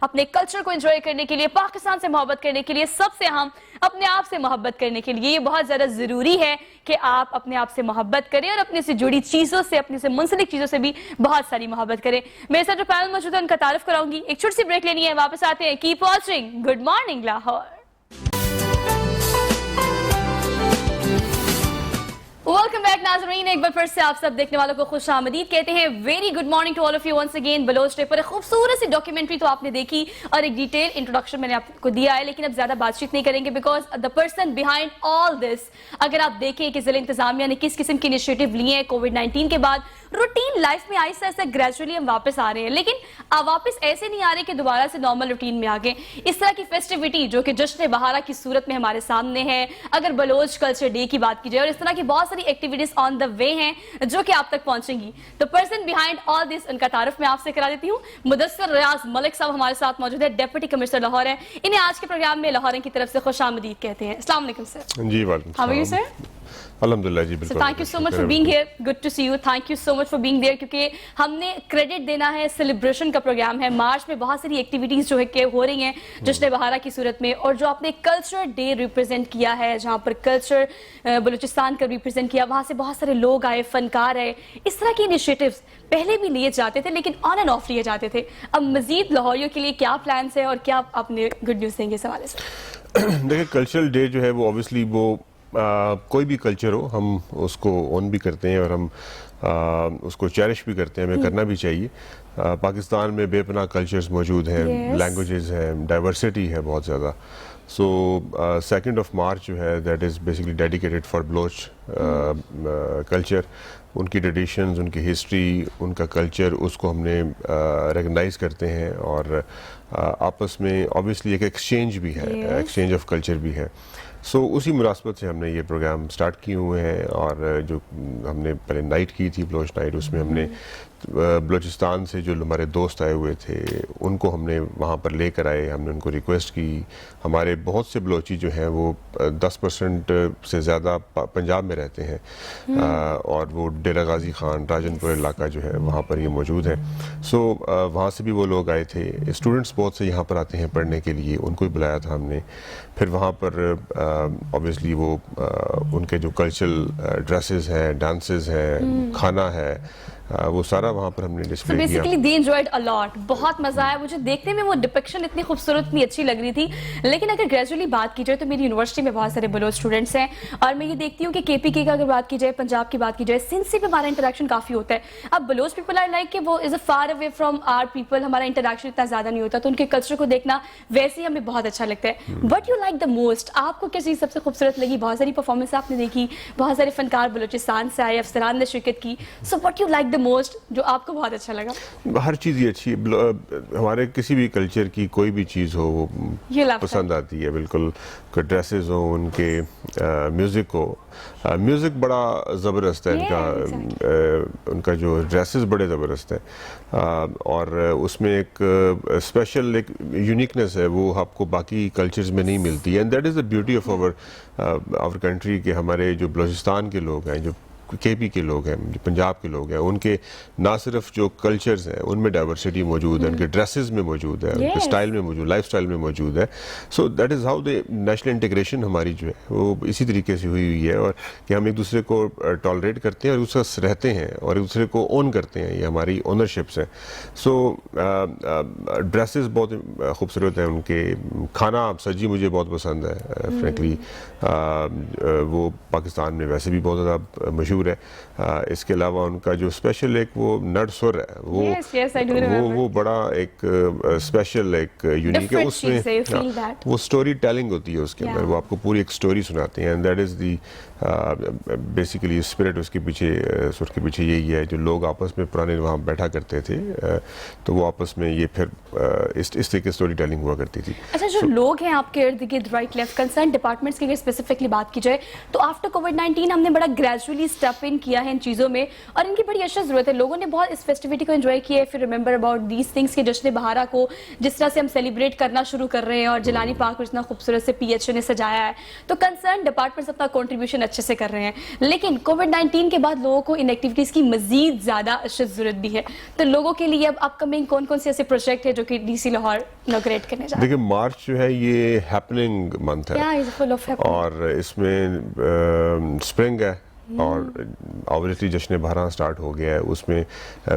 اپنے کلچر کو انجوائے کرنے کے لیے, پاکستان سے محبت کرنے کے لیے, سب سے اہم اپنے آپ سے محبت کرنے کے لیے یہ بہت زیادہ ضروری ہے کہ آپ اپنے آپ سے محبت کریں اور اپنے سے جڑی چیزوں سے, اپنے سے منسلک چیزوں سے بھی بہت ساری محبت کریں. میرے ساتھ جو پینل موجود ہے ان کا تعارف کراؤں گی, ایک چھوٹی سی بریک لینی ہے, واپس آتے ہیں. Keep watching good morning Lahore. Welcome back ناظرین, ایک بار پھر سے آپ سب دیکھنے والوں کو خوش آمدید کہتے ہیں. Very good morning to all of you once again. Baloch day پر ایک خوبصورت سی ڈاکیومنٹری تو آپ نے دیکھی اور ایک ڈیٹیل انٹروڈکشن میں نے آپ کو دیا ہے, لیکن اب زیادہ بات چیت نہیں کریں گے بیکاز دا پرسن بیہائنڈ آل دس, اگر آپ دیکھیں کہ ضلع انتظامیہ نے کس قسم کی انیشیٹو لیے ہیں کووڈ-19 کے بعد, روٹین لائف میں آہستہ آہستہ گریجولی ہم واپس آ رہے ہیں, لیکن واپس ایسے نہیں آ رہے کہ دوبارہ سے نارمل روٹین میں آ گئے. اس طرح کی فیسٹیوٹی جو کہ جشن بہارا کی صورت میں ہمارے سامنے ہے, اگر بلوچ کلچر ڈے کی بات کی جائے, اور اس طرح کی بہت ساری ایکٹیویٹیز آن دا وے ہیں جو کہ آپ تک پہنچیں گی. تو پرسن بیہائنڈ آل دس, ان کا تعارف میں آپ سے کرا دیتی ہوں. مدثر ریاض ملک صاحب ہمارے ساتھ موجود ہے, ڈیپٹی کمشنر لاہور ہیں. انہیں آج کے پروگرام میں لاہور کی طرف سے خوش آمدید کہتے ہیں. السلام علیکم سر. جی وعلیکم السلام. How are you, sir? الحمدللہ جی بالکل. Thank you so much for being here. Good to see you. Thank you so much for being there, کیونکہ ہم نے کریڈٹ دینا ہے, سیلیبریشن کا پروگرام ہے. مارچ میں بہت ساری ایکٹیویٹیز جو ہے کہ ہو رہی ہیں جشن بہارا کی صورت میں, اور جو آپ نے کلچر ڈے ریپرزینٹ کیا ہے, جہاں پر کلچر بلوچستان کا ریپرزینٹ کیا, وہاں سے بہت سارے لوگ آئے, فنکار آئے. اس طرح کی انیشیٹیوز پہلے بھی لیے جاتے تھے لیکن آن اینڈ آف لیے جاتے تھے. اب مزید لاہوریوں کے لیے کیا پلانس ہیں اور کیا آپ نے گڈ نیوز دیں گے اس حوالے سے؟ دیکھیں کلچرل ڈے جو ہے وہ اوبیسلی وہ کوئی بھی کلچر ہو, ہم اس کو اون بھی کرتے ہیں اور ہم اس کو چیرش بھی کرتے ہیں, ہمیں کرنا بھی چاہیے. پاکستان میں بے پناہ کلچرز موجود ہیں, لینگویجز ہیں, ڈائیورسٹی ہے بہت زیادہ. سو 2 مارچ جو ہے that is basically dedicated for Baloch culture. ان کی ٹریڈیشنز, ان کی ہسٹری, ان کا کلچر, اس کو ہم نے ریکگنائز کرتے ہیں, اور آپس میں اوبیسلی ایک ایکسچینج بھی ہے, ایکسچینج آف کلچر بھی ہے. سو اسی مناسبت سے ہم نے یہ پروگرام سٹارٹ کیے ہوئے ہیں, اور جو ہم نے پہلے نائٹ کی تھی بلوچ نائٹ, اس میں ہم نے بلوچستان سے جو ہمارے دوست آئے ہوئے تھے ان کو ہم نے وہاں پر لے کر آئے. ہم نے ان کو ریکویسٹ کی. ہمارے بہت سے بلوچی جو ہیں وہ 10% سے زیادہ پنجاب میں رہتے ہیں, اور وہ ڈیرہ غازی خان, راجن پور علاقہ جو ہے وہاں پر یہ موجود ہے. سو وہاں سے بھی وہ لوگ آئے تھے. اسٹوڈنٹس بہت سے یہاں پر آتے ہیں پڑھنے کے لیے, ان کو بھی بلایا تھا ہم نے. پھر وہاں پر اوبیسلی وہ ان کے جو کلچرل ڈریسز ہیں, ڈانسز ہیں, کھانا ہے, وہ سارا وہاں پر ہم نے ڈسپلے کیا. Basically they enjoyed a lot. بہت مزہ آیا مجھے دیکھنے میں. وہ ڈپکشن اتنی خوبصورت, اتنی اچھی لگ رہی تھی. لیکن اگر گریجولی بات کی جائے تو میری یونیورسٹی میں بہت سارے بلوچ اسٹوڈنٹس ہیں, اور میں یہ دیکھتی ہوں کہ کے پی کے کا اگر بات کی جائے, پنجاب کی بات کی جائے, سندھ سے بھی ہمارا انٹریکشن کافی ہوتا ہے. اب بلوچ پیپل آئی لائک کہ وہ is a far away from our people, ہمارا انٹریکشن اتنا زیادہ نہیں ہوتا, تو ان کے کلچر کو دیکھنا ویسے ہی ہمیں بہت اچھا لگتا ہے. What you like the most, آپ کو کیا چیز سب سے خوبصورت لگی؟ بہت ساری پرفارمنس آپ نے دیکھی, بہت سارے فنکار بلوچستان سے آئے, افسران نے شرکت کی. So what you like the most, جو آپ کو بہت اچھا لگا؟ ہر چیز یہ اچھی ہے. ہمارے کسی بھی کلچر کی کوئی بھی چیز ہو وہ پسند آتی ہے. بالکل ڈریسز ہوں, ان کے میوزک ہو, میوزک بڑا زبردست ہے ان کا, ان کا جو ڈریسز بڑے زبردست ہیں, اور اس میں ایک اسپیشل ایک یونیکنیس ہے, وہ آپ کو باقی کلچرز میں نہیں ملتی. And that is the beauty of our country, کہ ہمارے جو بلوچستان کے لوگ ہیں, جو کے پی کے لوگ ہیں, جو پنجاب کے لوگ ہیں, ان کے نہ صرف جو کلچرز ہیں ان میں ڈائیورسٹی موجود ہے, ان کے ڈریسز میں موجود ہے, ان کے اسٹائل میں موجود, لائف اسٹائل میں موجود ہے. So that is how they national integration ہماری جو ہے وہ اسی طریقے سے ہوئی ہے, اور کہ ہم ایک دوسرے کو ٹالریٹ کرتے ہیں اور اس سے رہتے ہیں اور ایک دوسرے کو اون کرتے ہیں. یہ ہماری اونرشپس ہیں. سو ڈریسز بہت خوبصورت ہیں ان کے. کھانا سجی مجھے بہت پسند ہے فرینکلی, وہ پاکستان میں ویسے بھی بہت زیادہ مشہور ہے. اس کے علاوہ ان کا جو اسپیشل ایک وہ نٹ سر ہے, وہ بڑا ایک اسپیشل ایک یونیک ہے. اس میں وہ سٹوری ٹیلنگ ہوتی ہے اس کے اندر, وہ آپ کو پوری ایک سٹوری سناتے ہیں. And that is the basically spirit اس کے پیچھے, سر کے پیچھے یہی ہے. جو لوگ آپس میں پرانے وہاں بیٹھا کرتے تھے تو وہ آپس میں یہ پھر اس طرح کی سٹوری ٹیلنگ ہوا کرتی تھی. اچھا, جو لوگ ہیں آپ کے ارد گرد, رائٹ لیفٹ, کنسرن ڈپارٹمنٹس کی اگر اسپیسیفکلی بات کی جائے تو آفٹر کووڈ-19 ہم نے بڑا گریجولی اسٹیپ ان کیا ہے ان چیزوں میں, اور ان کی بڑی اشد ضرورت ہے. لوگوں نے بہت اس فیسٹیوٹی کو انجوائے کیا ہے. پھر ریمبر اباؤٹ دیز تھنگس کے جشن بہارا کو جس طرح سے ہم سیلیبریٹ کرنا شروع کر رہے ہیں, اور جیلانی پارک کو اتنا خوبصورت سے پی ایچ او نے سجایا ہے. تو کنسرن ڈپارٹمنٹس اپنا کنٹریبیوشن اچھے سے کر رہے ہیں, لیکن کووڈ-19 کے بعد لوگوں کو ان ایکٹیویٹیز کی مزید زیادہ اشد ضرورت بھی ہے. تو لوگوں کے لیے اب اپ کمنگ کون کون سے ایسے پروجیکٹ ہیں جو کہ ڈی سی لاہور انوگریٹ کرنے جا رہے ہیں؟ دیکھیں مارچ جو ہے یہ ہیپننگ منتھ ہے اور اس میں اسپرنگ ہے اور آبویسلی جشن بہراں سٹارٹ ہو گیا ہے, اس میں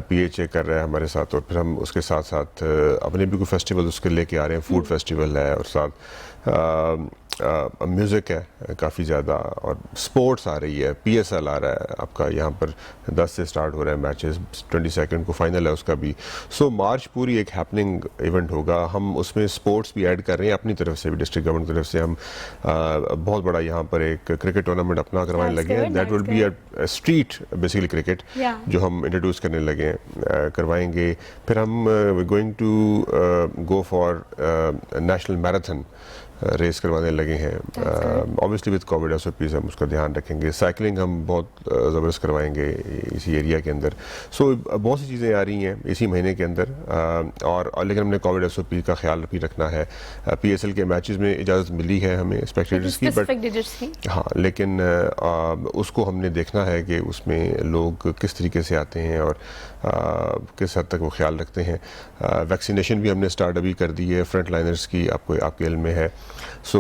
پی ایچ اے کر رہا ہے ہمارے ساتھ, اور پھر ہم اس کے ساتھ ساتھ اپنے بھی کوئی فیسٹیول اس کے لے کے آ رہے ہیں. فوڈ فیسٹیول ہے اور ساتھ میوزک ہے کافی زیادہ, اور سپورٹس آ رہی ہے, پی ایس ایل آ رہا ہے آپ کا یہاں پر 10 سے سٹارٹ ہو رہا ہے میچز, 22 کو فائنل ہے اس کا بھی. سو مارچ پوری ایک ہیپننگ ایونٹ ہوگا. ہم اس میں سپورٹس بھی ایڈ کر رہے ہیں اپنی طرف سے بھی, ڈسٹرکٹ گورنمنٹ کی طرف سے ہم بہت بڑا یہاں پر ایک کرکٹ ٹورنامنٹ اپنا کروانے لگے ہیں. That will be a street basically cricket جو ہم انٹروڈیوس کرنے لگے ہیں, کروائیں گے. پھر ہم going to go for national marathon race کروانے لگے ہیں. Obviously with COVID S O Ps ہم اس کا دھیان رکھیں گے. سائیکلنگ ہم بہت زبردست کروائیں گے اسی ایریا کے اندر. سو بہت سی چیزیں آ رہی ہیں اسی مہینے کے اندر, اور لیکن ہم نے کووڈ ایس او پی کا خیال بھی رکھنا ہے. پی ایس ایل کے میچز میں اجازت ملی ہے ہمیں اسپیکٹیٹرز کی, بٹ ہاں لیکن اس کو ہم نے دیکھنا ہے کہ اس میں لوگ کس طریقے سے آتے ہیں اور کس حد تک وہ خیال رکھتے ہیں. ویکسینیشن بھی ہم نے اسٹارٹ ابھی کر دی ہے فرنٹ لائنرز کی, آپ کے علم میں ہے. سو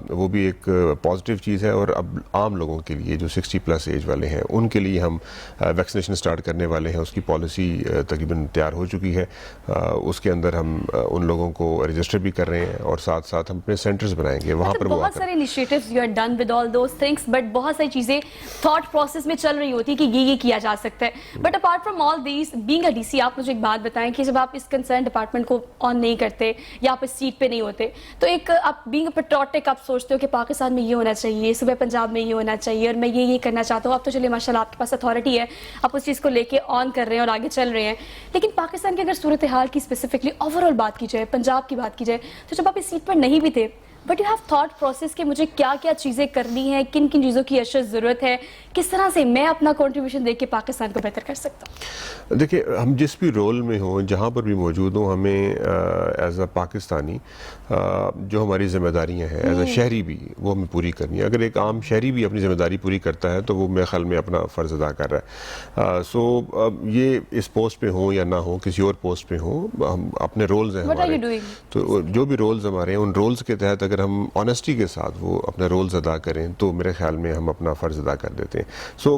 وہ بھی ایک پازیٹیو چیز ہے. اور اب عام لوگوں کے لیے جو 60+ ایج والے ہیں ان کے لیے ہم ویکسینیشن اسٹارٹ کرنے والے ہیں. اس کی پالیسی تقریباً تیار ہو چکی ہے. اس کے اندر ہم ان لوگوں کو رجسٹر بھی کر رہے ہیں اور ساتھ ساتھ ہم اپنے سینٹرز بنائیں گے وہاں پر. بہت سارے initiatives you are done with all those things, but بہت ساری چیزیں تھاٹ پروسیس میں چل رہی ہوتی ہے کہ یہ کیا جا سکتا ہے. But apart from all these, being a D C, آپ مجھے ایک بات بتائیں کہ جب آپ اس کنسرن ڈپارٹمنٹ کو آن نہیں کرتے یا آپ اس سیٹ پہ نہیں ہوتے, تو ایک آپ بینگ اے پیٹریوٹک آپ سوچتے ہو کہ پاکستان میں یہ ہونا چاہیے, صوبہ پنجاب میں یہ ہونا چاہیے, اور میں یہ کرنا چاہتا ہوں. اب تو چلیے ماشاء اللہ آپ کے پاس اتھارٹی ہے, آپ اس چیز کو لے کے آن کر رہے ہیں اور آگے چل رہے ہیں. لیکن پاکستان کی اگر صورتحال کی اسپیسیفکلی اوور آل بات کی جائے, پنجاب کی بات کی جائے, تو جب آپ اس سیٹ پر نہیں بھی تھے, but you have thought process کہ مجھے کیا کیا چیزیں کرنی ہیں, کن کن چیزوں کی اشد ضرورت ہے, کس طرح سے میں اپنا کنٹریبیوشن دے کے پاکستان کو بہتر کر سکتا ہوں. دیکھیں ہم جس بھی رول میں ہوں, جہاں پر بھی موجود ہوں, ہمیں ایز اے پاکستانی جو ہماری ذمہ داریاں ہیں ایز اے شہری بھی وہ ہمیں پوری کرنی ہے. اگر ایک عام شہری بھی اپنی ذمہ داری پوری کرتا ہے تو وہ میرے خیال میں اپنا فرض ادا کر رہا ہے. سو یہ اس پوسٹ پہ ہوں یا نہ ہوں, کسی اور پوسٹ پہ ہوں, ہم اپنے رولز ہیں ہمارے, تو جو بھی رولز ہمارے ہیں ان رولز کے تحت اگر ہم آنیسٹی کے ساتھ وہ اپنے رولز ادا کریں تو میرے خیال میں ہم اپنا فرض ادا کر دیتے ہیں. سو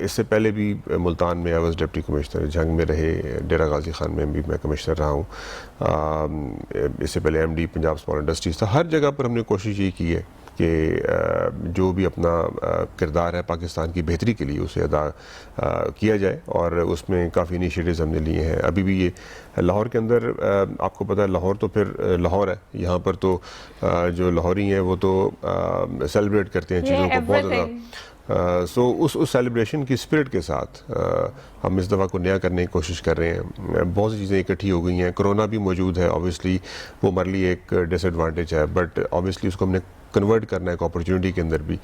اس سے پہلے بھی ملتان میں آئی واز ڈپٹی کمشنر, جنگ میں رہے, ڈیرہ غازی خان میں بھی میں کمشنر رہا ہوں, اس سے پہلے M D Punjab small industries تھا. ہر جگہ پر ہم نے کوشش یہ کی ہے کہ جو بھی اپنا کردار ہے پاکستان کی بہتری کے لیے اسے ادا کیا جائے, اور اس میں کافی انیشیٹیوز ہم نے لیے ہیں. ابھی بھی یہ لاہور کے اندر آپ کو پتہ ہے لاہور تو پھر لاہور ہے, یہاں پر تو جو لاہوری ہیں وہ تو سیلیبریٹ کرتے ہیں چیزوں کو بہت زیادہ. سو اس سیلیبریشن کی اسپرٹ کے ساتھ ہم اس دفعہ کو نیا کرنے کی کوشش کر رہے ہیں. بہت سی چیزیں اکٹھی ہو گئی ہیں, کرونا بھی موجود ہے, اوبیسلی وہ ہمارے لیے ایک ڈس ایڈوانٹیج ہے, بٹ اوبیسلی اس کو ہم نے کنورٹ کرنا ہے ایک اپرچونٹی کے اندر بھی.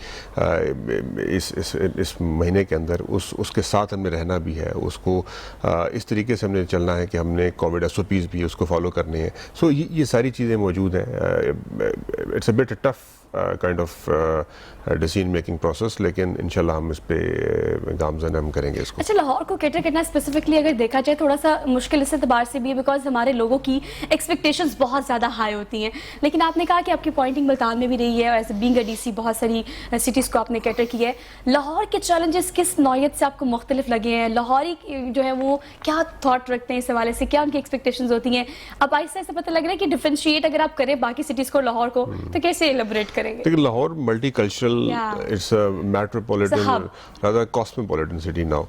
اس مہینے کے اندر اس کے ساتھ ہم نے رہنا بھی ہے, اس کو اس طریقے سے ہم نے چلنا ہے کہ ہم نے کووڈ ایس او پیز بھی اس کو فالو کرنے ہیں. سو یہ ساری چیزیں موجود ہیں. It's a bit tough kind of decision making process, لیکن انشاءاللہ ہم اس پہ گامزن ہم کریں گے اس کو. اچھا, لاہور کو کیٹر کرنا اسپیسیفکلی اگر دیکھا جائے تھوڑا سا مشکل اس اعتبار سے بھی ہے بیکاز ہمارے لوگوں کی ایکسپیکٹیشنز بہت زیادہ ہائی ہوتی ہیں. لیکن آپ نے کہا کہ آپ کی پوائنٹنگ ملتان میں بھی رہی ہے, as a being a D C بہت ساری سٹیز کو آپ نے کیٹر کی ہے. لاہور کے چیلنجز کس نوعیت سے آپ کو مختلف لگے ہیں؟ لاہوری جو ہے وہ کیا تھاٹ رکھتے ہیں اس حوالے سے, کیا ان کی ایکسپیکٹیشنز ہوتی ہیں؟ اب آہستہ سے پتہ لگ رہا ہے کہ ڈفرینشیٹ اگر آپ کریں باقی سٹیز کو لاہور کو, تو کیسے ایلیبریٹ کریں گے؟ لیکن Lahore multicultural, it's metropolitan rather cosmopolitan city now.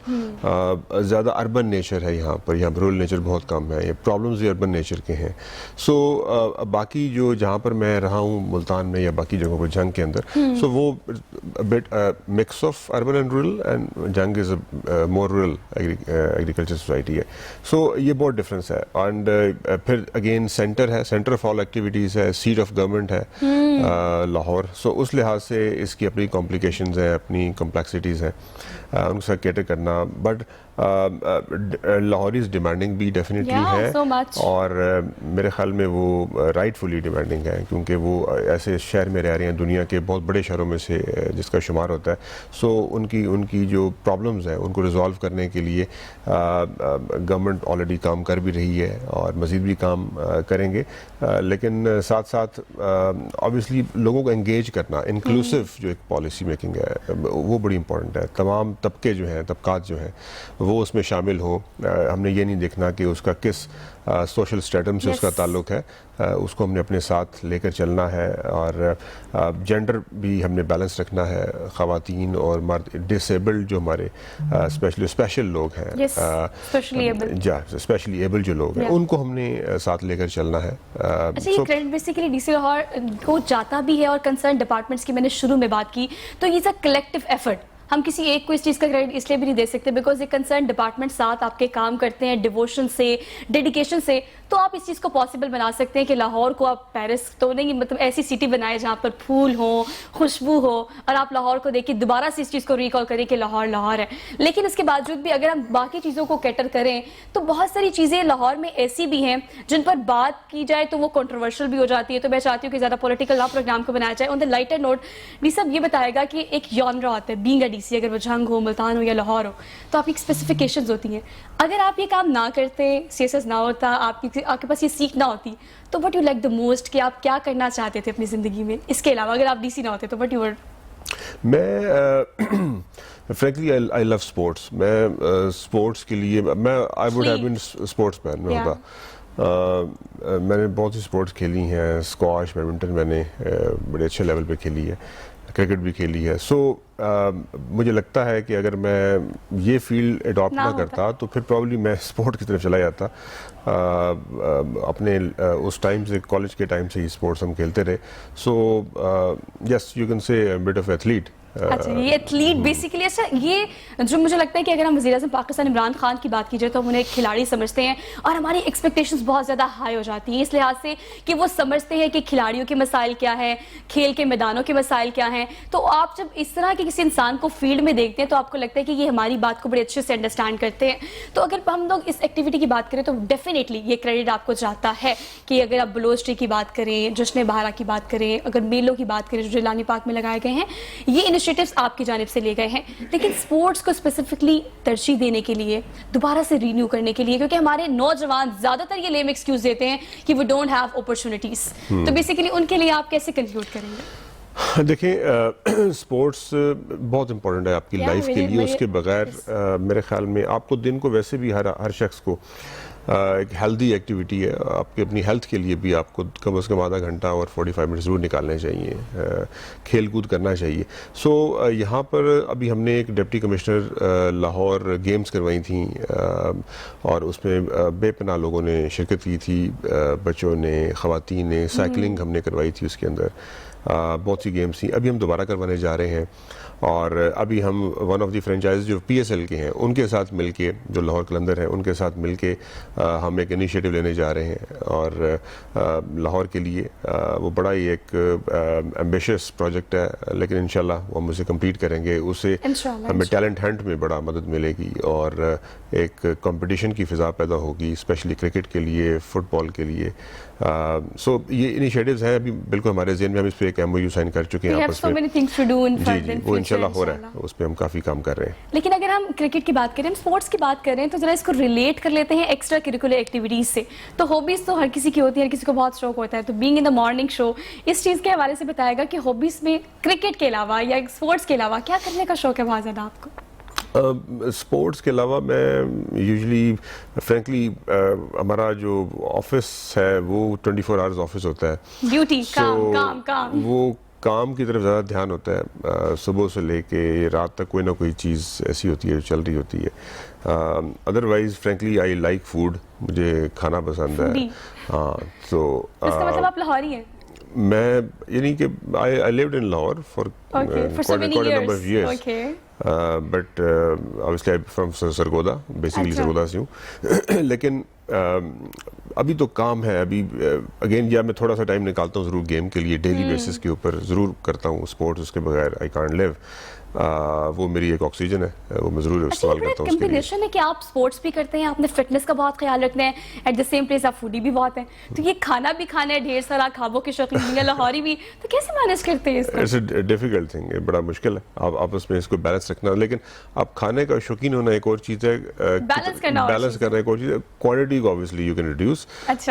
زیادہ اربن نیچر ہے یہاں پر, یہاں رورل نیچر بہت کم ہے, یہ پرابلمز بھی اربن نیچر کے ہیں. سو باقی جو جہاں پر میں رہا ہوں ملتان میں یا باقی جگہوں پر جنگ کے اندر, سو وہ but mix of urban and rural, and جنگ از اے مور رورل ایگریکلچر سوسائٹی ہے. سو یہ بہت ڈفرینس ہے. اینڈ پھر اگین سینٹر ہے, سینٹر آف آل ایکٹیویٹیز ہے, سیٹ آف گورنمنٹ ہے لاہور. سو اس لحاظ سے اس کی اپنی کمپلیکیشنز ہیں, اپنی کمپلیکسٹیز ہیں, ان کے ساتھ کیٹر کرنا. بٹ لاہوریز ڈیمانڈنگ بھی ڈیفینیٹلی Yeah, ہے so much. اور میرے خیال میں وہ رائٹ فلی ڈیمانڈنگ ہے کیونکہ وہ ایسے شہر میں رہ رہے ہیں دنیا کے بہت بڑے شہروں میں سے جس کا شمار ہوتا ہے. سو ان کی جو پرابلمز ہیں ان کو ریزالو کرنے کے لیے گورنمنٹ آلریڈی کام کر بھی رہی ہے اور مزید بھی کام کریں گے, لیکن ساتھ ساتھ آبویسلی لوگوں کو انگیج کرنا, انکلوسیو جو ایک پالیسی میکنگ ہے وہ بڑی امپورٹنٹ ہے. تمام طبقے جو ہیں, طبقات جو ہیں وہ اس میں شامل ہوں. ہم نے یہ نہیں دیکھنا کہ اس کا کس سوشل اسٹیٹم سے اس کا تعلق ہے, اس کو ہم نے اپنے ساتھ لے کر چلنا ہے. اور جینڈر بھی ہم نے بیلنس رکھنا ہے, خواتین اور مرد, ڈسیبلڈ جو ہمارے اسپیشل لوگ ہیں, اسپیشلی ایبل جو لوگ ہیں, ان کو ہم نے ساتھ لے کر چلنا ہے. اچھا, یہ credit basically D C Lahore کو جاتا بھی ہے اور کنسرن ڈپارٹمنٹس کی میں نے شروع میں بات کی, تو یہ کلیکٹیو ایفرٹ, ہم کسی ایک کو اس چیز کا کریڈٹ اس لیے بھی نہیں دے سکتے بیکاز یہ کنسرن ڈپارٹمنٹ ساتھ آپ کے کام کرتے ہیں ڈیووشن سے, ڈیڈیکیشن سے, تو آپ اس چیز کو پاسبل بنا سکتے ہیں کہ لاہور کو آپ پیرس تو نہیں, مطلب ایسی سٹی بنائے جہاں پر پھول ہوں, خوشبو ہو, اور آپ لاہور کو دیکھیں دوبارہ سے اس چیز کو ریکال کریں کہ لاہور لاہور ہے. لیکن اس کے باوجود بھی اگر ہم باقی چیزوں کو کیٹر کریں تو بہت ساری چیزیں لاہور میں ایسی بھی ہیں جن پر بات کی جائے تو وہ کنٹروورشل بھی ہو جاتی ہے. تو میں چاہتی ہوں کہ زیادہ پولیٹیکل نہ پروگرام کو بنایا جائے. آن دا لائٹر نوٹ, ڈی صاحب یہ بتائے گا کہ ایک یونرا ہوتا ہے بینگ اے ڈی سی, اگر وہ جھنگ ہو, ملتان ہو یا لاہور ہو, تو آپ کی اسپیسیفکیشنز ہوتی ہیں. اگر آپ یہ کام نہ کرتے, سی ایس ایس نہ ہوتا, آپ کے پاس یہ سیکھ نہ ہوتی, تو what you like the most, کہ آپ کیا کرنا چاہتے تھے اپنی زندگی میں اس کے علاوہ, اگر آپ ڈی سی نہ ہوتے تو وٹ یو ور؟ میں فرینکلی آئی لو اسپورٹس. میں اسپورٹس کے لیے I would have been sportsman میں ہوتا. میں نے بہت سی اسپورٹس کھیلی ہیں, اسکواش, بیڈمنٹن میں نے بڑے اچھے لیول پہ کھیلی ہے, کرکٹ بھی کھیلی ہے. سو مجھے لگتا ہے کہ اگر میں یہ فیلڈ اڈاپٹ نہ کرتا تو پھر پرابلی میں اسپورٹ کی طرف چلا جاتا. اپنے اس ٹائم سے, کالج کے ٹائم سے ہی اسپورٹس ہم کھیلتے رہے. So yes, you can say bit of athlete. اچھا, یہ ایتھلیٹ بیسیکلی. اچھا, یہ جو مجھے لگتا ہے کہ اگر ہم وزیر اعظم پاکستان عمران خان کی بات کی جائے تو ہم انہیں ایک کھلاڑی سمجھتے ہیں اور ہماری ایکسپیکٹیشنز بہت زیادہ ہائی ہو جاتی ہیں اس لحاظ سے کہ وہ سمجھتے ہیں کہ کھلاڑیوں کے مسائل کیا ہیں, کھیل کے میدانوں کے مسائل کیا ہیں. تو آپ جب اس طرح کے کسی انسان کو فیلڈ میں دیکھتے ہیں تو آپ کو لگتا ہے کہ یہ ہماری بات کو بڑے اچھے سے انڈرسٹینڈ کرتے ہیں. تو اگر ہم لوگ اس ایکٹیویٹی کی بات کریں تو ڈیفینیٹلی یہ کریڈٹ آپ کو جاتا ہے کہ اگر آپ بلوچ ڈے کی بات کریں, جشن بہارا کی بات کریں, اگر میلوں کی بات کریں جو جیلانی پارک میں لگائے گئے ہیں, یہ انیشیٹوز آپ کی جانب سے لیے گئے ہیں. لیکن سپورٹس کو اسپیسیفکلی ترجیح دینے کے لیے, دوبارہ سے رینیو کرنے کے لیے, کیونکہ ہمارے نوجوان زیادہ تر یہ لیم ایکسکیوز دیتے ہیں کہ we don't have opportunities, تو بیسیکلی ان کے لیے آپ کیسے کنکلوڈ کریں گے؟ دیکھیں, اسپورٹس بہت امپورٹنٹ ہے آپ کی لائف کے لیے. اس کے بغیر میرے خیال میں آپ کو دن کو ویسے بھی ہر شخص کو ایک ہیلدی ایکٹیویٹی ہے. آپ کے اپنی ہیلتھ کے لیے بھی آپ کو کم از کم آدھا گھنٹہ اور 45 منٹ ضرور نکالنے چاہیے, کھیل کود کرنا چاہیے. سو یہاں پر ابھی ہم نے ایک ڈپٹی کمشنر لاہور گیمز کروائی تھیں اور اس میں بے پناہ لوگوں نے شرکت کی تھی, بچوں نے, خواتین نے. سائیکلنگ ہم نے کروائی تھی اس کے اندر, بہت سی گیمز تھیں. ابھی ہم دوبارہ کروانے جا رہے ہیں اور ابھی ہم ون آف دی فرینچائز جو پی ایس ایل کے ہیں ان کے ساتھ مل کے, جو لاہور قلندر ہیں ان کے ساتھ مل کے ہم ایک انیشیٹو لینے جا رہے ہیں. اور لاہور کے لیے وہ بڑا ہی ایک ایمبیشیس پروجیکٹ ہے, لیکن انشاءاللہ وہ ہم اسے کمپلیٹ کریں گے. اس سے ہمیں ٹیلنٹ ہنٹ میں بڑا مدد ملے گی اور ایک کمپٹیشن کی فضا پیدا ہوگی, اسپیشلی کرکٹ کے لیے, فٹ بال کے لیے. سو یہ انیشیٹوز ہیں ابھی بالکل ہمارے ذہن میں, ہم اس پہ ایک MOU سائن کر چکے ہیں آپس میں. جی, وہ انشاءاللہ ہو رہا ہے, اس پہ ہم کافی کام کر رہے ہیں. لیکن اگر ہم کرکٹ کی بات کریں, ہم اسپورٹس کی بات کریں تو ذرا اس کو ریلیٹ کر لیتے ہیں ایکسٹرا کریکولر ایکٹیویٹیز سے. تو ہابیز تو ہر کسی کی ہوتی ہے, ہر کسی کو بہت شوق ہوتا ہے. تو being in the morning show, اس چیز کے حوالے سے بتائے گا کہ ہابیز میں کرکٹ کے علاوہ یا اسپورٹس کے علاوہ کیا کرنے کا شوق ہے بہت زیادہ آپ کو؟ اسپورٹس کے علاوہ میں یوزلی فرینکلی ہمارا جو آفس ہے وہ 24 آورز آفس ہوتا ہے. ڈیوٹی, کام, وہ کام کی طرف زیادہ دھیان ہوتا ہے. صبح سے لے کے رات تک کوئی نہ کوئی چیز ایسی ہوتی ہے جو چل رہی ہوتی ہے. Otherwise frankly I like food, مجھے کھانا پسند ہے. ہاں, تو اس کا مطلب آپ لاہوری ہیں؟ میں یعنی کہ I lived in Lahore for quite a number of years. But obviously I'm from Sargodha, basically Sargodha سے ہوں. لیکن ابھی تو کام ہے. ابھی اگین یا میں تھوڑا سا ٹائم نکالتا ہوں ضرور گیم کے لیے, ڈیلی بیسس کے اوپر ضرور کرتا ہوں اسپورٹس, اس کے بغیر I can't live. وہ میری ایک آکسیجن ہے, وہ میں ضرور استعمال کرتا ہوں اس کے لیے. کمبینیشن ہے کہ آپ سپورٹس بھی کرتے ہیں, آپ نے فٹنس کا بہت خیال رکھنا ہے, ایٹ دا سیم پلیس آپ فوڈی بھی بہت ہیں, تو یہ کھانا بھی کھانا ہے, ڈھیر سارا خوابوں کے شوقین لاہوری بھی, تو کیسے مینیج کرتے ہیں اس کو؟ اٹس اے ڈیفیکلٹ تھنگ, یہ بڑا مشکل ہے آپ آپس میں اس کو بیلنس رکھنا, لیکن آپ کھانے کا شوقین ہونا ایک اور چیز ہے, بیلنس کرنا ایک اور چیز ہے. کوانٹٹی کو obviously you can reduce,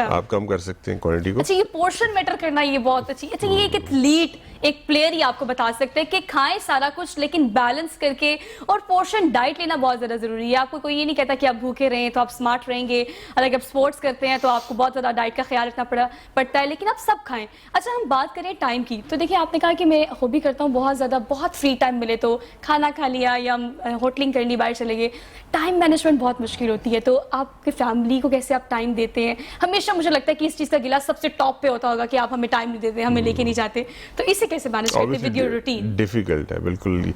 آپ کم کر سکتے ہیں کوانٹٹی کو. اچھا, یہ پورشن میٹر کرنا یہ بہت اچھی. اچھا, یہ ایک ایتھلیٹ ایک پلیئر ہی آپ کو بتا سکتے ہیں کہ کھائیں سارا کچھ لیکن بیلنس کر کے, اور پورشن ڈائٹ لینا بہت زیادہ ضروری ہے. آپ کو کوئی یہ نہیں کہتا کہ آپ بھوکے رہیں تو آپ اسمارٹ رہیں گے, اور اگر آپ اسپورٹس کرتے ہیں تو آپ کو بہت زیادہ ڈائٹ کا خیال رکھنا پڑتا ہے, لیکن آپ سب کھائیں. اچھا, ہم بات کریں ٹائم کی, تو دیکھیں آپ نے کہا کہ میں ہابی کرتا ہوں بہت زیادہ, بہت فری ٹائم ملے تو کھانا کھا لیا یا ہوٹلنگ کر لی, باہر چلے گئے. ٹائم مینجمنٹ بہت مشکل ہوتی ہے, تو آپ کی فیملی کو کیسے آپ ٹائم دیتے ہیں؟ ہمیشہ مجھے لگتا ہے کہ اس چیز کا گلا سب سے ٹاپ پہ ہوتا ہوگا کہ آپ ہمیں ٹائم نہیں دیتے, ہمیں لے کے نہیں جاتے, تو اسے کیسے مینیج کرتے ہیں ود یور روٹین؟ ڈیفیکلٹ ہے بالکل.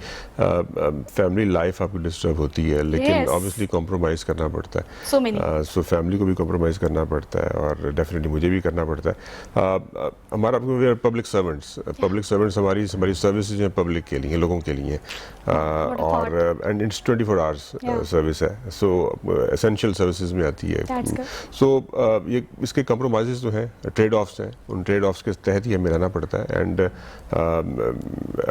فیملی لائف آپ کی ڈسٹرب ہوتی ہے, لیکن obviously کمپرومائز کرنا پڑتا ہے. سو فیملی کو بھی کمپرومائز کرنا پڑتا ہے, اور ڈیفینیٹلی مجھے بھی کرنا پڑتا ہے. ہمارا پبلک سرونٹس ہماری سروسز ہیں پبلک کے لیے, لوگوں کے لیے, اور اینڈ اٹس 24 آورس سروس ہے, سو اسینشیل سروسز میں آتی ہے. سو یہ اس کے کمپرومائزز جو ہیں, ٹریڈ آفس ہیں, ان ٹریڈ آفس کے تحت ہی ہمیں رہنا پڑتا ہے. And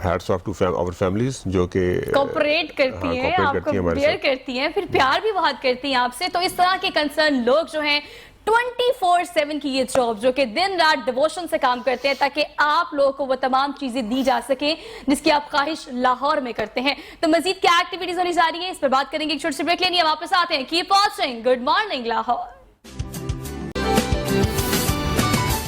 hats off to our families جو کہ کوپریٹ کرتی ہیں, آپ کو بیئر کرتی ہیں, پھر پیار بھی بہت کرتی ہیں آپ سے. تو اس طرح کے کنسرن لوگ جو ہیں 24/7 کی یہ جاب جو کہ دن رات ڈیووشن سے کام کرتے ہیں تاکہ آپ لوگوں کو وہ تمام چیزیں دی جا سکیں جس کی آپ خواہش لاہور میں کرتے ہیں. تو مزید کیا ایکٹیویٹیز ہونی جا رہی ہیں اس پر بات کریں گے, ایک چھوٹی سی بریک لینی ہے, واپس آتے ہیں. Keep watching good morning Lahore.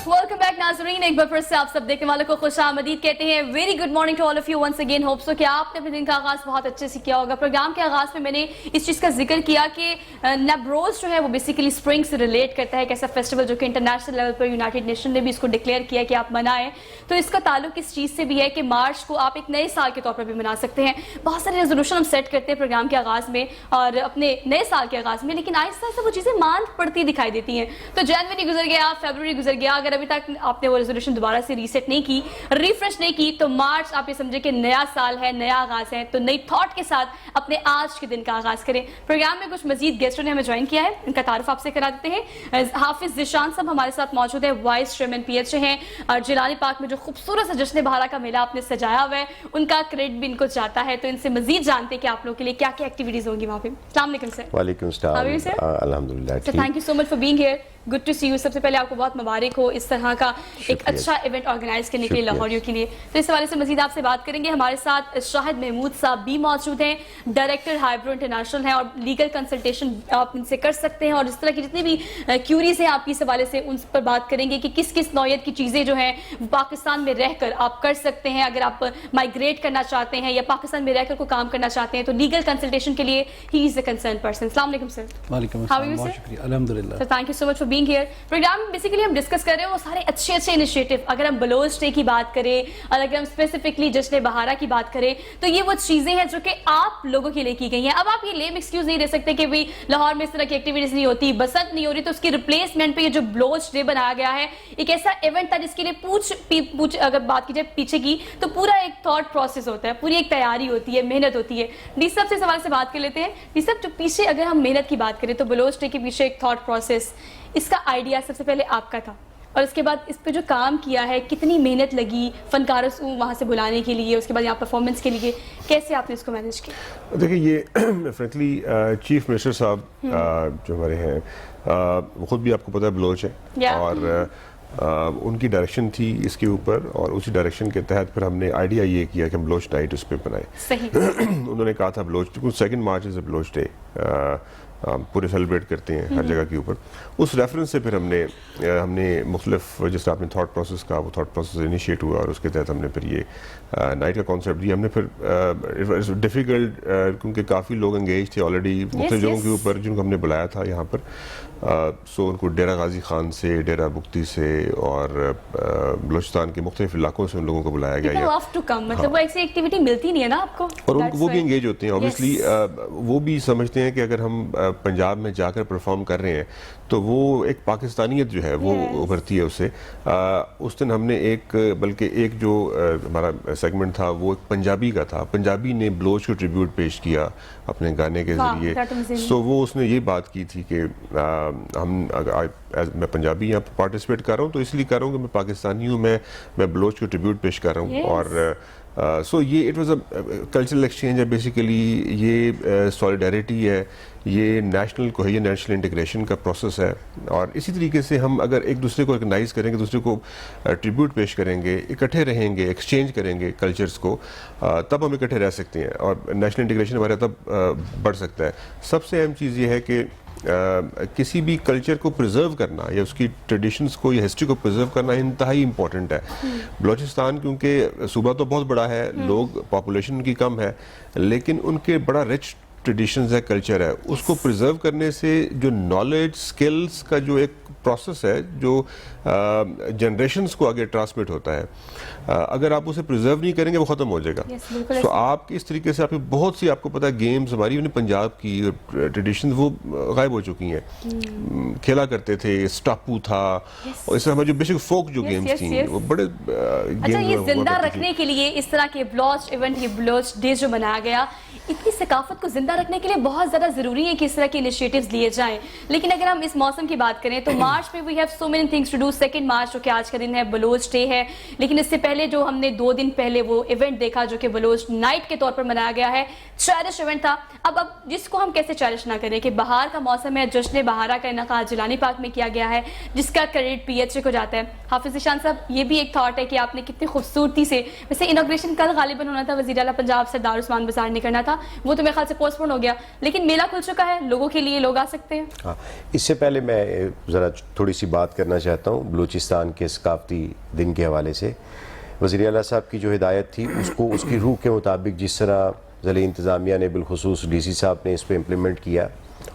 Welcome back ناظرین, ایک بار پھر سے آپ سب دیکھنے والوں کو خوش آمدید کہتے ہیں. Very good morning to all of you once again. Hope so کہ آپ نے اپنے دن کا آغاز بہت اچھے سے کیا ہوگا. پروگرام کے آغاز میں نے اس چیز کا ذکر کیا کہ نیبروز جو ہے وہ بیسیکلی اسپرنگ سے ریلیٹ کرتا ہے, ایک ایسا فیسٹیول جو کہ انٹرنیشنل لیول پر یونائٹڈ نیشن نے بھی اس کو ڈکلیئر کیا کہ آپ منائیں. تو اس کا تعلق اس چیز سے بھی ہے کہ مارچ کو آپ ایک نئے سال کے طور پر بھی منا سکتے ہیں. بہت سارے ریزولوشن ہم سیٹ کرتے ہیں پروگرام کے آغاز میں اور اپنے نئے سال کے آغاز میں, لیکن آہستہ آہستہ وہ چیزیں ماند پڑتی دکھائی دیتی ہیں. تو جنوری گزر گیا, فیبروری گزر گیا, اگر ابھی تک آپ نے وہ ریزولوشن دوبارہ سے ریسیٹ نہیں کی, ریفریش نہیں کی, تو مارچ آپ یہ سمجھے کہ نیا سال ہے, نیا آغاز ہے. تو نئی تھاٹ کے ساتھ اپنے آج کے دن کا آغاز کریں. پروگرام میں کچھ مزید گیسٹوں نے ہمیں جوائن کیا ہے, ان کا تعارف آپ سے کرا دیتے ہیں. حافظ ذیشان صاحب ہمارے ساتھ موجود ہے, vice chairman P H A ہیں, اور جیلانی پارک میں جو خوبصورت سا جشن بہارا کا میلہ آپ نے سجایا ہوا ہے, ان کا کریڈٹ بھی ان کو جاتا ہے. تو ان سے مزید جانتے ہیں کہ آپ لوگوں کے لیے کیا کیا ایکٹیویٹیز ہوں گی وہاں پہ. السلام علیکم سر. وعلیکم السلام. الحمدللہ. Thank you so much for being here. Good to see you. سب سے پہلے آپ کو بہت مبارک ہو اس طرح کا ایک اچھا ایونٹ آرگنائز کرنے کے لیے لاہوریوں کے لیے. تو اس حوالے سے مزید آپ سے بات کریں گے. ہمارے ساتھ شاہد محمود صاحب بھی موجود ہیں, ڈائریکٹر ہائبرو انٹرنیشنل ہیں, اور لیگل کنسلٹیشن آپ ان سے کر سکتے ہیں, اور اس طرح کی جتنی بھی کیوریز ہیں آپ کی اس حوالے سے ان پر بات کریں گے کہ کس کس نوعیت کی چیزیں جو ہیں پاکستان میں رہ کر آپ کر سکتے ہیں. اگر آپ مائگریٹ کرنا چاہتے ہیں یا پاکستان میں رہ کر کوئی کام کرنا چاہتے ہیں تو لیگل کنسلٹیشن کے لیے ہی از اے کنسرن پرسن. السلام علیکم سر. وعلیکم السلام. بہت شکریہ. الحمدللہ. Sir thank you so much for being here. Programme basically ہم ڈسکس کر رہے ہیں وہ سارے اچھے انیشیٹو. اگر ہم بلوچ ڈے کی بات کریں اور اگر ہم اسپیسیفکلی جشن بہارا کی بات کریں تو یہ وہ چیزیں ہیں جو کہ آپ لوگوں کے لیے کی گئی ہیں. اب آپ یہ لیم ایکسکیوز نہیں دے سکتے کہ بھی لاہور میں اس طرح کی ایکٹیویٹیز نہیں ہوتی, بسنت نہیں ہو رہی, تو اس کی ریپلیسمنٹ پہ یہ جو بلوچ ڈے بنایا گیا ہے ایک ایسا ایونٹ تھا جس کے لیے پوچھ اگر بات کی جائے پیچھے کی تو پورا ایک تھاٹ پروسیس ہوتا ہے, پوری ایک تیاری ہوتی ہے, محنت ہوتی ہے. ڈی صاحب سے سوال سے بات کر لیتے ہیں. ڈی صاحب جو پیچھے اگر ہم محنت کی بات کریں تو بلوچ ڈے کے پیچھے ایک تھاٹ پروسیس, اس کا آئیڈیا سب سے پہلے آپ کا تھا, اور اس کے بعد اس پہ جو کام کیا ہے کتنی محنت لگی فنکاروں سے وہاں سے بلانے کے لیے, اس کے بعد یہاں پرفارمنس کے لیے, کیسے آپ نے اس کو مینیج کیا؟ دیکھیں یہ فرینکلی چیف منسٹر صاحب جو ہمارے ہیں وہ خود بھی آپ کو پتہ ہے بلوچ ہے, اور ان کی ڈائریکشن تھی اس کے اوپر, اور اسی ڈائریکشن کے تحت پھر ہم نے آئیڈیا یہ کیا کہ ہم بلوچ نائٹ اس پہ بنائیں. انہوں نے کہا تھا بلوچ 2 مارچ از اے بلوچ ڈے, پورے سیلیبریٹ کرتے ہیں ہر جگہ کے اوپر. اس ریفرنس سے پھر ہم نے مختلف جس طرح آپ نے تھاٹ پروسیس کا, وہ تھاٹ پروسیس انیشیٹ ہوا, اور اس کے تحت ہم نے پھر یہ نائٹ کا کانسیپٹ دیا. ہم نے پھر ڈیفیکلٹ کیونکہ کافی لوگ انگیج تھے آلریڈی مختلف جگہوں کے اوپر جن کو ہم نے بلایا تھا یہاں پر. سو ان کو ڈیرہ غازی خان سے, ڈیرہ بگٹی سے, اور بلوچستان کے مختلف علاقوں سے ان لوگوں کو بلایا گیا. مطلب وہ ایسی ایکٹیویٹی ملتی نہیں ہے نا آپ کو, اور وہ بھی انگیج ہوتے ہیں. اوبیسلی وہ بھی سمجھتے ہیں کہ اگر ہم پنجاب میں جا کر پرفارم کر رہے ہیں تو وہ ایک پاکستانیت جو ہے وہ ابھرتی ہے اسے. اس دن ہم نے بلکہ ایک جو ہمارا سیگمنٹ تھا وہ ایک پنجابی کا تھا. پنجابی نے بلوچ کو ٹریبیوٹ پیش کیا اپنے گانے کے ذریعے. سو وہ اس نے یہ بات کی تھی کہ میں پنجابی یہاں پارٹیسپیٹ کر رہا ہوں تو اس لیے کر رہا ہوں کہ میں پاکستانی ہوں, میں بلوچ کو ٹریبیوٹ پیش کر رہا ہوں. اور سو یہ it was a cultural exchange ہے بیسیکلی. یہ سالیڈیرٹی ہے, یہ نیشنل کوہیژن, نیشنل انٹیگریشن کا پروسیس ہے. اور اسی طریقے سے ہم اگر ایک دوسرے کو ریکگنائز کریں گے, دوسرے کو ٹریبیوٹ پیش کریں گے, اکٹھے رہیں گے, ایکسچینج کریں گے کلچرز کو, تب ہم اکٹھے رہ سکتے ہیں اور نیشنل انٹیگریشن ہمارا تب بڑھ سکتا ہے. سب سے اہم چیز یہ ہے کہ کسی بھی کلچر کو پرزرو کرنا یا اس کی ٹریڈیشنز کو یا ہسٹری کو پرزرو کرنا انتہائی امپورٹنٹ ہے. بلوچستان کیونکہ صوبہ تو بہت بڑا ہے, لوگ پاپولیشن ان کی کم ہے, لیکن ان کے بڑا رچ ٹریڈیشنز ہے, کلچر ہے. اس کو پرزرو کرنے سے جو نالج سکلز کا جو ایک پروسیس ہے جو جنریشنز کو آگے ٹرانسمٹ ہوتا ہے, اگر آپ اسے پرزرو نہیں کریں گے وہ ختم ہو جائے گا. سو آپ اس طریقے سے آپ بہت سی, آپ کو پتہ ہے گیمز ہماری پنجاب کی ٹریڈیشنز وہ غائب ہو چکی ہیں. کھیلا کرتے تھے, اسٹاپو تھا, اور اس طرح ہماری جو بیسک فوک جو گیمز تھیں وہ بڑے اچھا, یہ زندہ رکھنے کے لیے اس طرح کے بلوچ ایونٹ, یہ بلوچ ڈے جو منایا گیا, اتنی ثقافت کو زندہ رکھنے کے لیے بہت زیادہ ضروری ہے کہ اس طرح کے انیشیٹیوز لیے جائیں. لیکن اگر ہم اس موسم کی بات کریں تو مارچ میں we have so many things to do. 2 March جو کہ آج کا دن ہے, بلوچ ڈے ہے. لیکن اس سے پہلے جو ہم نے 2 دن پہلے وہ ایونٹ دیکھا جو کہ بلوچ نائٹ کے طور پر منایا گیا ہے, چیرش ایونٹ تھا. اب جس کو ہم کیسے چیرش نہ کریں کہ بہار کا موسم ہے, جشن بہارا کا انعقاد جیلانی پارک میں کیا گیا ہے جس کا کریڈٹ پی ایچ اے کو جاتا ہے. حافظ ذیشان صاحب, یہ بھی ایک تھاٹ ہے کہ آپ نے کتنی خوبصورتی سے, ویسے انوگریشن کل غالباً ہونا تھا, وزیر اعلیٰ پنجاب سردار عثمان بزار نے کرنا تھا, وہ تو میرے خیال سے پوسٹ پون ہو گیا, لیکن میلہ کھل چکا ہے لوگوں کے لیے, لوگ آ سکتے ہیں. ہاں, اس سے پہلے میں ذرا تھوڑی سی بات کرنا چاہتا ہوں بلوچستان کے ثقافتی دن کے حوالے سے. وزیر اعلیٰ صاحب کی جو ہدایت تھی اس کی روح کے مطابق جس طرح ضلعی انتظامیہ نے بالخصوص ڈی سی صاحب نے اس پہ امپلیمنٹ کیا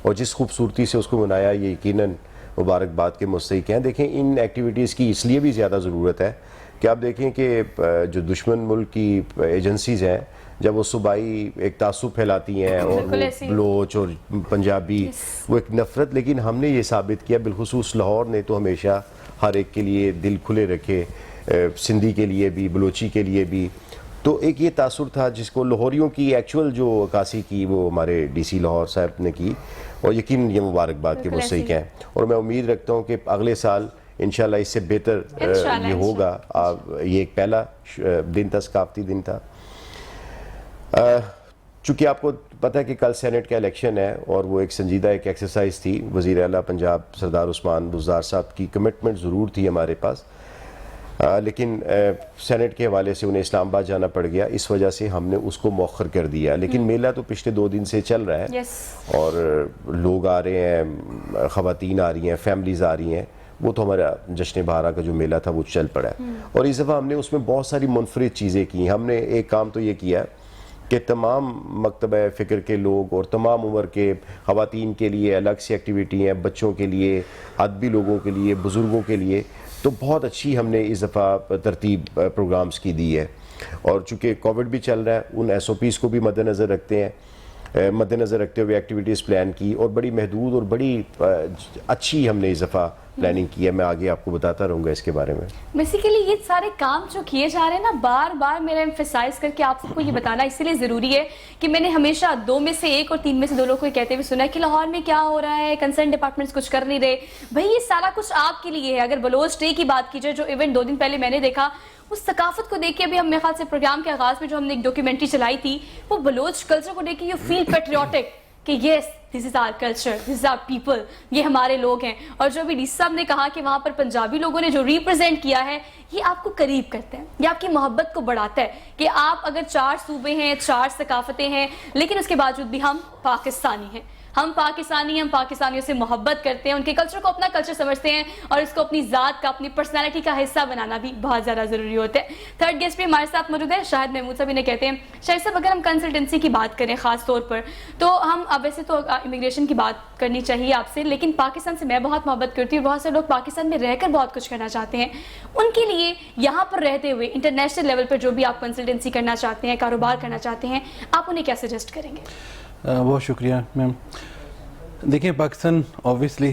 اور جس خوبصورتی سے اس کو منایا, یہ یقیناً مبارکباد کے مستحق ہیں. دیکھیں, ان ایکٹیویٹیز کی اس لیے بھی زیادہ ضرورت ہے کہ آپ دیکھیں کہ جو دشمن ملک کی ایجنسیز ہیں, جب وہ صوبائی ایک تعصب پھیلاتی ہیں اور وہ بلوچ اور پنجابی وہ ایک نفرت, لیکن ہم نے یہ ثابت کیا, بالخصوص لاہور نے تو ہمیشہ ہر ایک کے لیے دل کھلے رکھے, سندھی کے لیے بھی, بلوچی کے لیے بھی. تو ایک یہ تاثر تھا جس کو لاہوریوں کی ایکچول جو عکاسی کی وہ ہمارے ڈی سی لاہور صاحب نے کی, اور یقیناً یہ مبارکباد کے مستحق ہیں. اور میں امید رکھتا ہوں کہ اگلے سال انشاءاللہ اس سے بہتر یہ ہوگا. یہ ایک پہلا دن تھا, ثقافتی دن تھا. چونکہ آپ کو پتہ ہے کہ کل سینٹ کا الیکشن ہے اور وہ ایک سنجیدہ ایک ایکسرسائز تھی. وزیر اعلیٰ پنجاب سردار عثمان بزدار صاحب کی کمٹمنٹ ضرور تھی ہمارے پاس, لیکن سینٹ کے حوالے سے انہیں اسلام آباد جانا پڑ گیا, اس وجہ سے ہم نے اس کو مؤخر کر دیا. لیکن میلہ تو پچھلے 2 دن سے چل رہا ہے اور لوگ آ رہے ہیں, خواتین آ رہی ہیں, فیملیز آ رہی ہیں. وہ تو ہمارا جشن بہارا کا جو میلہ تھا وہ چل پڑا ہے. اور اس دفعہ ہم نے اس میں بہت ساری منفرد چیزیں کی. ہم نے ایک کام تو یہ کیا کہ تمام مکتبہ فکر کے لوگ اور تمام عمر کے خواتین کے لیے الگ سی ایکٹیویٹی ہیں, بچوں کے لیے, ادبی لوگوں کے لیے, بزرگوں کے لیے. تو بہت اچھی ہم نے اس دفعہ ترتیب پروگرامز کی دی ہے. اور چونکہ کووڈ بھی چل رہا ہے, ان ایس او پیز کو بھی مد نظر رکھتے ہوئے ایکٹیویٹیز پلان کی, اور بڑی محدود اور بڑی اچھی ہم نے اس دفعہ پلاننگ کی ہے. میں آگے آپ کو بتاتا رہوں گا اس کے بارے میں. بیسیکلی یہ سارے کام جو کیے جا رہے ہیں نا, بار بار میرا ایمفیسائز کر کے آپ سب کو یہ بتانا اس لیے ضروری ہے کہ میں نے ہمیشہ 2 میں سے 1 اور 3 میں سے 2 لوگوں کو یہ کہتے ہوئے سنا ہے کہ لاہور میں کیا ہو رہا ہے, کنسرن ڈپارٹمنٹس کچھ کر نہیں رہے. بھائی یہ سارا کچھ آپ کے لیے ہے. اگر بلوچ ڈے کی بات کی جائے, جو ایونٹ 2 دن پہلے میں نے دیکھا, اس ثقافت کو دیکھ کے ابھی ہم میرے خیال سے پروگرام کے آغاز میں جو ہم نے ایک ڈاکیومنٹری چلائی تھی, وہ بلوچ کلچر کو دیکھ کے یو فیل پیٹریوٹک کہ yes this is our culture, this is our people, یہ ہمارے لوگ ہیں. اور جو ابھی ڈی سی صاحب نے کہا کہ وہاں پر پنجابی لوگوں نے جو ریپرزینٹ کیا ہے, یہ آپ کو قریب کرتا ہے, یہ آپ کی محبت کو بڑھاتا ہے کہ آپ اگر 4 صوبے ہیں, 4 ثقافتیں ہیں, لیکن اس کے باوجود بھی ہم پاکستانی ہیں. ہم پاکستانیوں سے محبت کرتے ہیں, ان کے کلچر کو اپنا کلچر سمجھتے ہیں, اور اس کو اپنی ذات کا, اپنی پرسنالٹی کا حصہ بنانا بھی بہت زیادہ ضروری ہوتا ہے. 3rd گیسٹ بھی ہمارے ساتھ موجود ہے, شاہد محمود صاحب. انہیں کہتے ہیں شاہد صاحب, اگر ہم کنسلٹنسی کی بات کریں خاص طور پر, تو ہم اب ویسے تو امیگریشن کی بات کرنی چاہیے آپ سے, لیکن پاکستان سے میں بہت محبت کرتی ہوں. بہت سے لوگ پاکستان میں رہ کر بہت کچھ کرنا چاہتے ہیں. ان کے لیے یہاں پر رہتے ہوئے انٹرنیشنل لیول پر جو بھی آپ کنسلٹنسی کرنا چاہتے ہیں, کاروبار کرنا چاہتے ہیں, آپ انہیں کیا سجیسٹ کریں گے؟ بہت شکریہ میم. دیکھیں, پاکستان اوبویسلی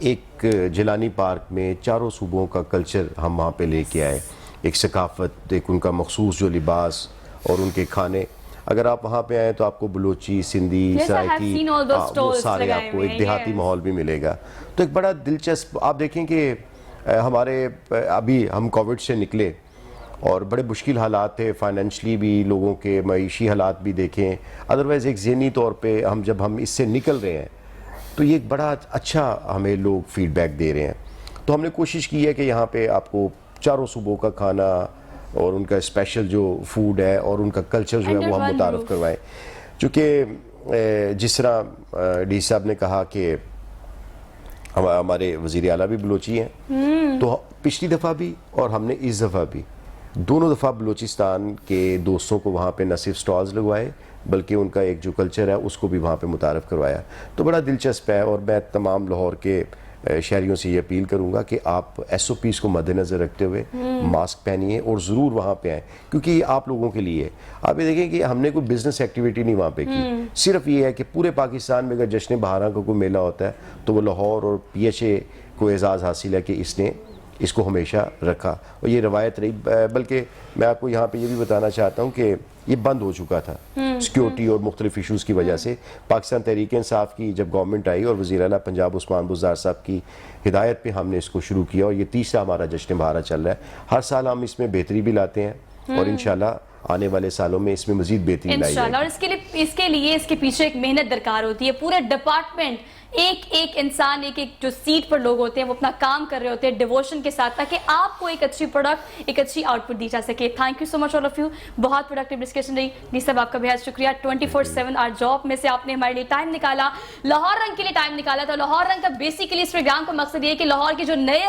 ایک جیلانی پارک میں چاروں صوبوں کا کلچر ہم وہاں پہ لے کے آئے, ایک ثقافت, ایک ان کا مخصوص جو لباس اور ان کے کھانے. اگر آپ وہاں پہ آئیں تو آپ کو بلوچی, سندھی, سرائکی, وہ سارے آپ کو ایک دیہاتی ماحول بھی ملے گا. تو ایک بڑا دلچسپ, آپ دیکھیں کہ ہمارے ابھی ہم کووڈ سے نکلے اور بڑے مشکل حالات تھے, فائنینشلی بھی, لوگوں کے معیشی حالات بھی دیکھیں, ادروائز ایک ذہنی طور پہ جب ہم اس سے نکل رہے ہیں تو یہ ایک بڑا اچھا ہمیں لوگ فیڈ بیک دے رہے ہیں. تو ہم نے کوشش کی ہے کہ یہاں پہ آپ کو چاروں صوبوں کا کھانا اور ان کا اسپیشل جو فوڈ ہے اور ان کا کلچر جو ہے وہ ہم متعارف کروائیں. چونکہ جس طرح ڈی صاحب نے کہا کہ ہمارے وزیر اعلیٰ بھی بلوچی ہیں, تو پچھلی دفعہ بھی اور ہم نے اس دفعہ بھی دونوں دفعہ بلوچستان کے دوستوں کو وہاں پہ نہ صرف سٹالز لگوائے بلکہ ان کا ایک جو کلچر ہے اس کو بھی وہاں پہ متعارف کروایا. تو بڑا دلچسپ ہے, اور میں تمام لاہور کے شہریوں سے یہ اپیل کروں گا کہ آپ ایس او پیز کو مد نظر رکھتے ہوئے ماسک پہنیے اور ضرور وہاں پہ آئیں, کیونکہ یہ آپ لوگوں کے لیے. آپ یہ دیکھیں کہ ہم نے کوئی بزنس ایکٹیویٹی نہیں وہاں پہ کی, صرف یہ ہے کہ پورے پاکستان میں اگر جشن بہاراں کا کوئی میلہ ہوتا ہے تو وہ لاہور اور پی ایچ اے کو اعزاز حاصل ہے کہ اس نے اس کو ہمیشہ رکھا, اور یہ روایت رہی. بلکہ میں آپ کو یہاں پہ یہ بھی بتانا چاہتا ہوں کہ یہ بند ہو چکا تھا سیکیورٹی اور مختلف ایشوز کی وجہ سے. پاکستان تحریک انصاف کی جب گورنمنٹ آئی اور وزیر اعلیٰ پنجاب عثمان بزدار صاحب کی ہدایت پہ ہم نے اس کو شروع کیا, اور یہ تیسرا ہمارا جشن بہارا چل رہا ہے. ہر سال ہم اس میں بہتری بھی لاتے ہیں اور انشاءاللہ آنے والے سالوں میں اس میں مزید بہتری لائی جائے گی. اور اس کے پیچھے ایک محنت درکار ہوتی ہے. پورے ڈپارٹمنٹ, ایک انسان, ایک جو سیٹ پر لوگ ہوتے ہیں وہ اپنا کام کر رہے ہوتے ہیں ڈیووشن کے ساتھ, تاکہ آپ کو ایک اچھی پروڈکٹ, ایک اچھی آؤٹ پٹ دی جا سکے. Thank you so much all of you. بہت پروڈکٹیو ڈسکشن رہی. ڈی صاحب آپ کا بہت شکریہ. 24/7 آر جاب میں سے آپ نے ہمارے لیے ٹائم نکالا, لاہور رنگ کے لیے ٹائم نکالا. تو لاہور رنگ کا بیسیکلی اس پروگرام کا مقصد یہ ہے کہ لاہور کے جو نئے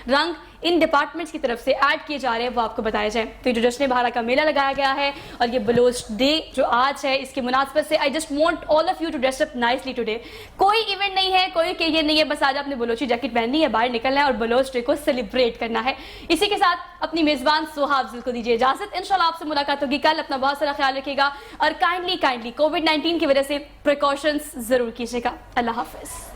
رنگ ان ڈپارٹمنٹس کی طرف سے ایڈ کیے جا رہے ہیں وہ آپ کو بتایا جائے. تو یہ جو جشن بہارا کا میلہ لگایا گیا ہے اور یہ بلوچ ڈے جو آج ہے, اس کی مناسبت سے I just want all of you to dress up nicely today. کوئی ایونٹ نہیں ہے, کوئی کہ یہ نہیں ہے, بس آج آپ نے بلوچی جیکٹ پہننی ہے, باہر نکلنا ہے اور بلوچ ڈے کو سیلیبریٹ کرنا ہے. اسی کے ساتھ اپنی میزبان سوہا افضل کو دیجیے اجازت. انشاءاللہ آپ سے ملاقات ہوگی کل. اپنا بہت سارا خیال رکھیے گا اور کائنڈلی کووڈ 19 کی وجہ سے پریکاشنز ضرور کیجیے گا. اللہ حافظ.